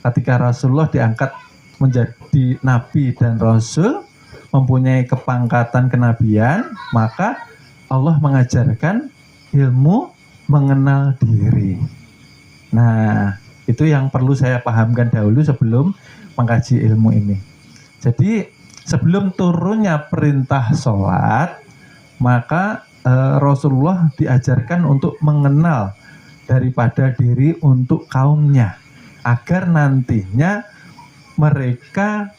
ketika Rasulullah diangkat menjadi nabi dan rasul, mempunyai kepangkatan kenabian, maka Allah mengajarkan ilmu mengenal diri. Nah, itu yang perlu saya pahamkan dahulu sebelum mengkaji ilmu ini. Jadi sebelum turunnya perintah sholat, maka Rasulullah diajarkan untuk mengenal daripada diri untuk kaumnya, agar nantinya mereka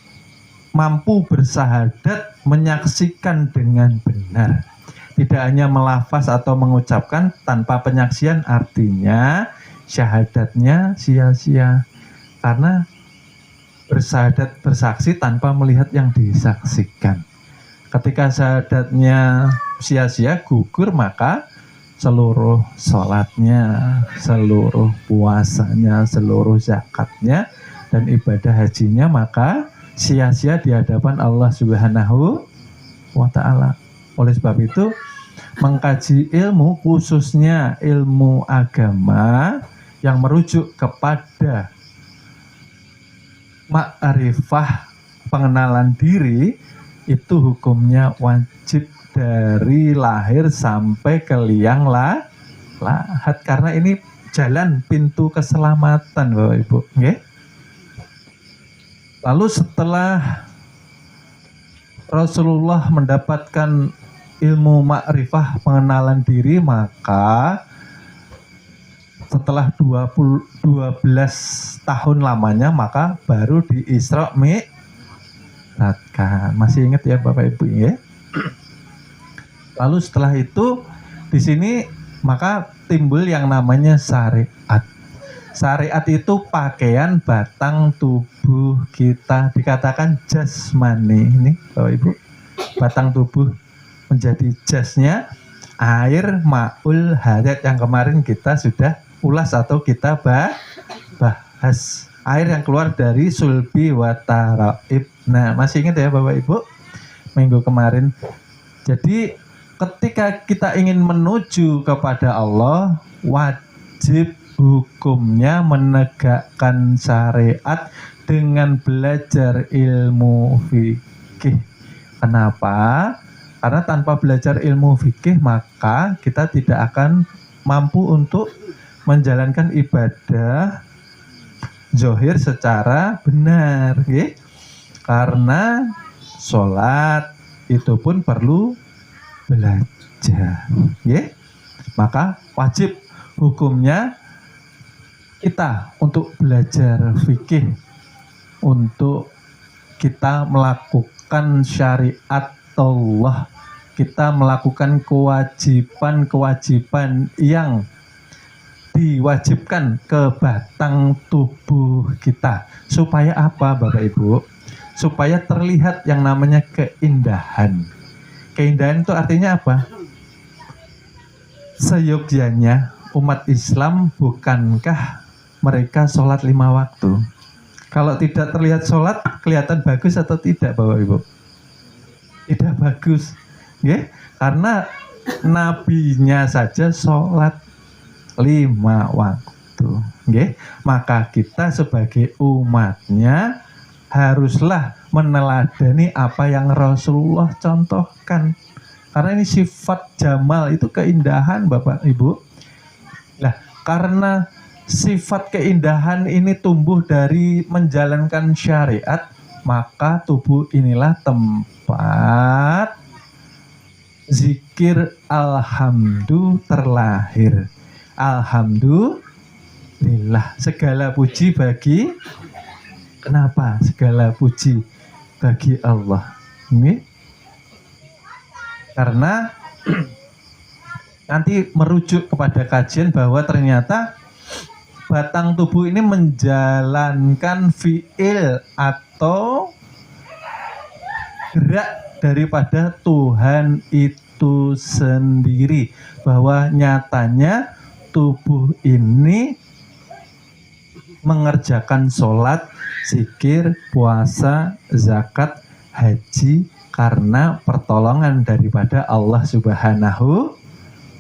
mampu bersahadat menyaksikan dengan benar. Tidak hanya melafaz atau mengucapkan tanpa penyaksian, artinya syahadatnya sia-sia. Karena bersahadat bersaksi tanpa melihat yang disaksikan. Ketika syahadatnya sia-sia, gugur, maka seluruh sholatnya, seluruh puasanya, seluruh zakatnya, dan ibadah hajinya maka sia-sia di hadapan Allah Subhanahu wa ta'ala. Oleh sebab itu, mengkaji ilmu, khususnya ilmu agama yang merujuk kepada ma'rifah, pengenalan diri, itu hukumnya wajib dari lahir sampai ke liang lahat, karena ini jalan pintu keselamatan, Bapak Ibu. Okay? Lalu setelah Rasulullah mendapatkan ilmu ma'rifah, pengenalan diri, maka setelah 12 tahun lamanya, maka baru di Isra Mi'rajkan. Masih ingat ya Bapak Ibu ya? Lalu setelah itu di sini maka timbul yang namanya syariat. Syariat itu pakaian batang tubuh kita, dikatakan jasmani. Ini Bapak Ibu, batang tubuh menjadi jasnya air ma'ul hayat yang kemarin kita sudah ulas atau kita bahas. Air yang keluar dari sulbi wa taraib. Nah, masih ingat ya Bapak Ibu minggu kemarin. Jadi ketika kita ingin menuju kepada Allah, wajib hukumnya menegakkan syariat dengan belajar ilmu fikih. Kenapa? Karena tanpa belajar ilmu fikih maka kita tidak akan mampu untuk menjalankan ibadah zohir secara benar. Okay? Karena sholat itu pun perlu belajar. Okay? Maka wajib hukumnya kita untuk belajar fikih, untuk kita melakukan syariat Allah, kita melakukan kewajiban-kewajiban yang diwajibkan ke batang tubuh kita. Supaya apa Bapak Ibu? Supaya terlihat yang namanya keindahan. Keindahan itu artinya apa? Seyogyanya umat Islam, bukankah mereka sholat 5 waktu? Kalau tidak terlihat sholat, kelihatan bagus atau tidak Bapak Ibu? Tidak bagus. Okay? Karena nabinya saja sholat 5 waktu. Okay? Maka kita sebagai umatnya haruslah meneladani apa yang Rasulullah contohkan. Karena ini sifat jamal, itu keindahan Bapak Ibu. Nah, karena sifat keindahan ini tumbuh dari menjalankan syariat, maka tubuh inilah tempat zikir alhamdulillah terlahir. Alhamdulillah, segala puji bagi, kenapa? Segala puji bagi Allah. Ini karena nanti merujuk kepada kajian bahwa ternyata batang tubuh ini menjalankan fi'il atau gerak daripada Tuhan itu sendiri, bahwa nyatanya tubuh ini mengerjakan sholat, zikir, puasa, zakat, haji karena pertolongan daripada Allah Subhanahu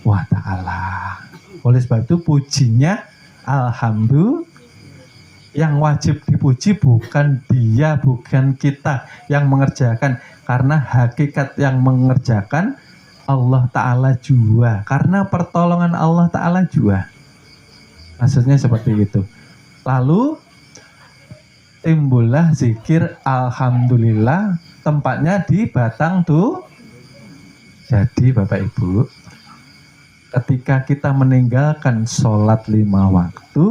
wa ta'ala. Oleh sebab itu pujinya alhamdulillah. Yang wajib dipuji bukan dia, bukan kita yang mengerjakan, karena hakikat yang mengerjakan Allah Ta'ala jua, karena pertolongan Allah Ta'ala jua. Maksudnya seperti itu. Lalu timbullah zikir alhamdulillah, tempatnya di batang tuh. Jadi Bapak Ibu, ketika kita meninggalkan sholat 5 waktu,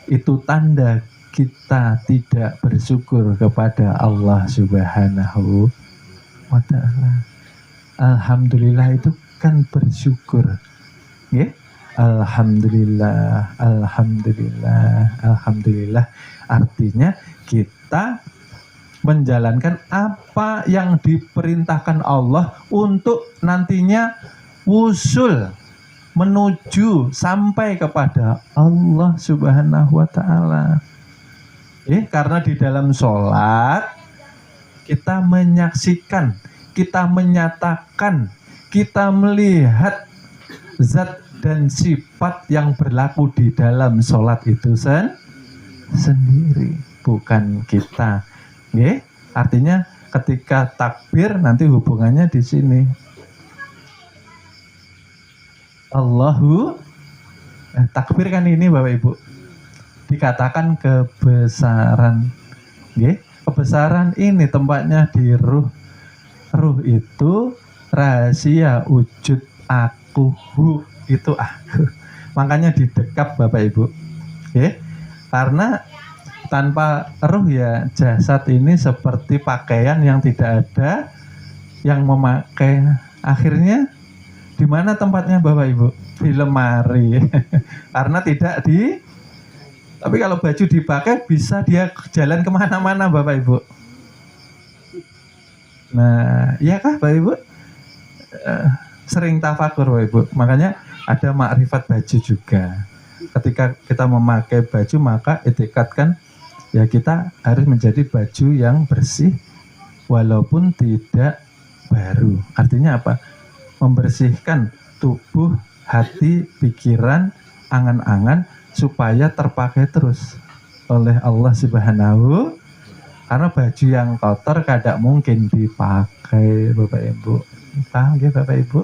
itu tanda kita tidak bersyukur kepada Allah Subhanahu wa Ta'ala. Alhamdulillah itu kan bersyukur, ya? Alhamdulillah, alhamdulillah, alhamdulillah. Artinya kita menjalankan apa yang diperintahkan Allah untuk nantinya wusul menuju sampai kepada Allah Subhanahu wa Ta'ala. Karena di dalam sholat kita menyaksikan, kita menyatakan, kita melihat zat dan sifat yang berlaku di dalam sholat itu sendiri, bukan kita. Artinya ketika takbir nanti hubungannya di sini. Takbir kan ini Bapak Ibu dikatakan kebesaran. Kebesaran ini tempatnya di ruh. Ruh itu rahasia wujud aku, itu aku. Makanya didekap Bapak Ibu. Karena tanpa ruh ya jasad ini seperti pakaian yang tidak ada yang memakai. Akhirnya di mana tempatnya Bapak Ibu? Di lemari. Karena tidak tapi kalau baju dipakai bisa dia jalan kemana-mana Bapak Ibu. Nah, iya kah Bapak Ibu? Sering tafakur Bapak Ibu. Makanya ada makrifat baju juga. Ketika kita memakai baju maka etikatkan ya kita harus menjadi baju yang bersih walaupun tidak baru. Artinya apa? Membersihkan tubuh, hati, pikiran, angan-angan supaya terpakai terus oleh Allah Subhanahu. Karena baju yang kotor kada mungkin dipakai Bapak Ibu. Paham ya Bapak Ibu?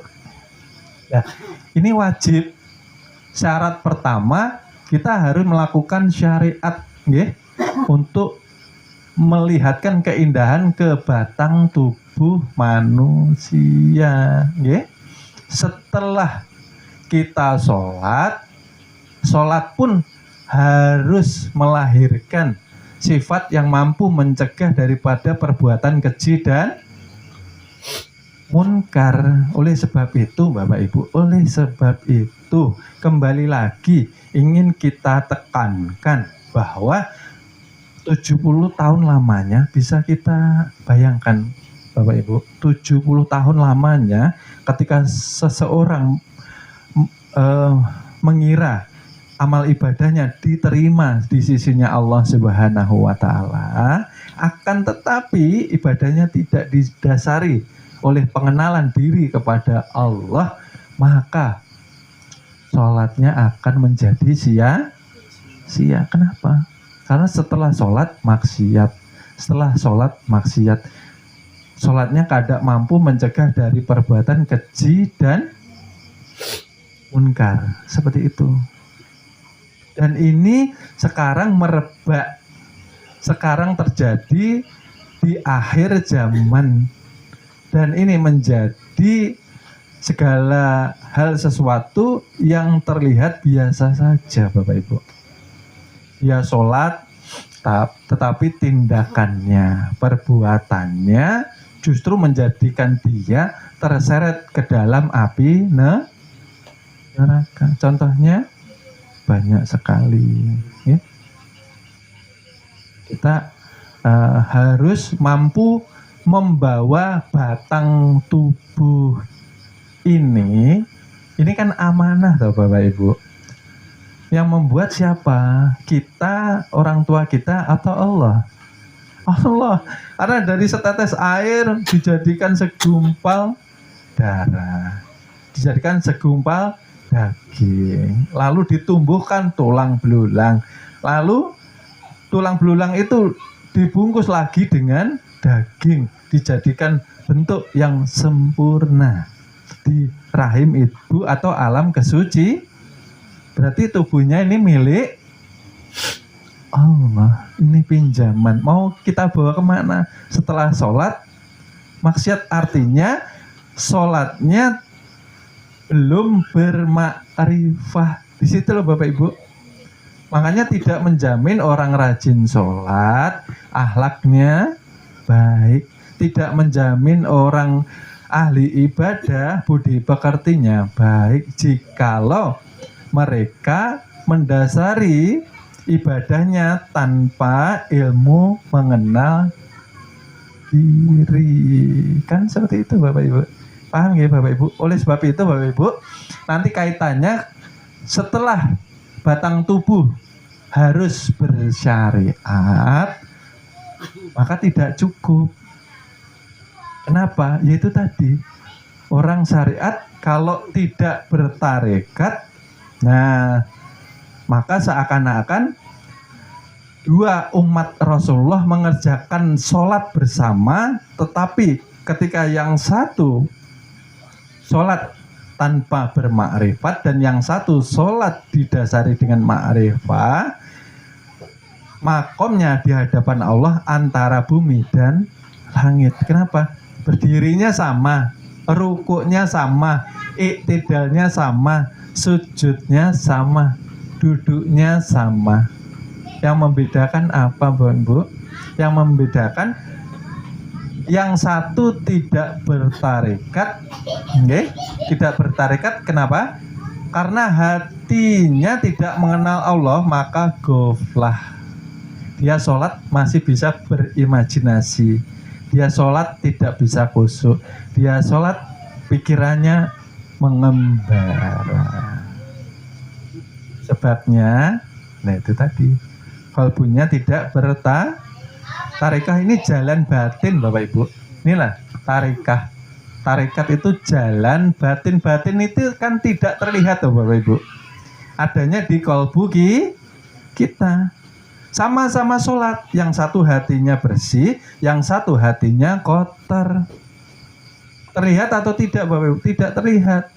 Ya, ini wajib. Syarat pertama kita harus melakukan syariat, untuk melihatkan keindahan ke batang tubuh manusia. Setelah kita sholat pun harus melahirkan sifat yang mampu mencegah daripada perbuatan keji dan munkar. Oleh sebab itu Bapak Ibu, kembali lagi ingin kita tekankan bahwa 70 tahun lamanya bisa kita bayangkan Bapak Ibu, 70 tahun lamanya ketika seseorang mengira amal ibadahnya diterima di sisinya Allah Subhanahu wa Ta'ala, akan tetapi ibadahnya tidak didasari oleh pengenalan diri kepada Allah, maka sholatnya akan menjadi sia-sia. Kenapa? Karena setelah sholat maksiat, sholatnya kada mampu mencegah dari perbuatan keji dan munkar. Seperti itu. Dan ini sekarang merebak, sekarang terjadi di akhir zaman. Dan ini menjadi segala hal sesuatu yang terlihat biasa saja Bapak Ibu. Dia sholat, tetapi tindakannya, perbuatannya justru menjadikan dia terseret ke dalam api neraka. Contohnya banyak sekali. Kita harus mampu membawa batang tubuh ini kan amanah toh Bapak Ibu. Yang membuat siapa? Kita, orang tua kita, atau Allah? Allah. Karena dari setetes air dijadikan segumpal darah, dijadikan segumpal daging, lalu ditumbuhkan tulang belulang, lalu tulang belulang itu dibungkus lagi dengan daging, dijadikan bentuk yang sempurna di rahim ibu atau alam kesuci. Berarti tubuhnya ini milik Allah, ini pinjaman. Mau kita bawa kemana? Setelah sholat, maksiat artinya sholatnya belum bermakrifah. Di situ loh Bapak Ibu. Makanya tidak menjamin orang rajin sholat, akhlaknya baik. Tidak menjamin orang ahli ibadah, budi pekertinya baik. Jikalau mereka mendasari ibadahnya tanpa ilmu mengenal diri. Kan seperti itu Bapak Ibu. Paham ya Bapak Ibu? Oleh sebab itu Bapak Ibu, nanti kaitannya setelah batang tubuh harus bersyariat, maka tidak cukup. Kenapa? Yaitu tadi, orang syariat kalau tidak bertarekat, nah maka seakan-akan dua umat Rasulullah mengerjakan sholat bersama, tetapi ketika yang satu sholat tanpa bermakrifat dan yang satu sholat didasari dengan makrifat, makomnya di hadapan Allah antara bumi dan langit. Kenapa? Berdirinya sama, rukuknya sama, iktidalnya sama, sujudnya sama, duduknya sama. Yang membedakan apa Bu? Yang membedakan yang satu tidak bertarekat, okay? Tidak bertarekat. Kenapa? Karena hatinya tidak mengenal Allah, maka goflah. Dia sholat masih bisa berimajinasi. Dia sholat tidak bisa khusyuk. Dia sholat pikirannya mengembara. Sebabnya, nah itu tadi, kalbunya tidak tarekah ini jalan batin Bapak Ibu. Inilah tarekah. Tarekat itu jalan batin. Batin itu kan tidak terlihat loh Bapak Ibu. Adanya di kalbu kita. Sama-sama sholat, yang satu hatinya bersih, yang satu hatinya kotor. Terlihat atau tidak Bapak Ibu? Tidak terlihat.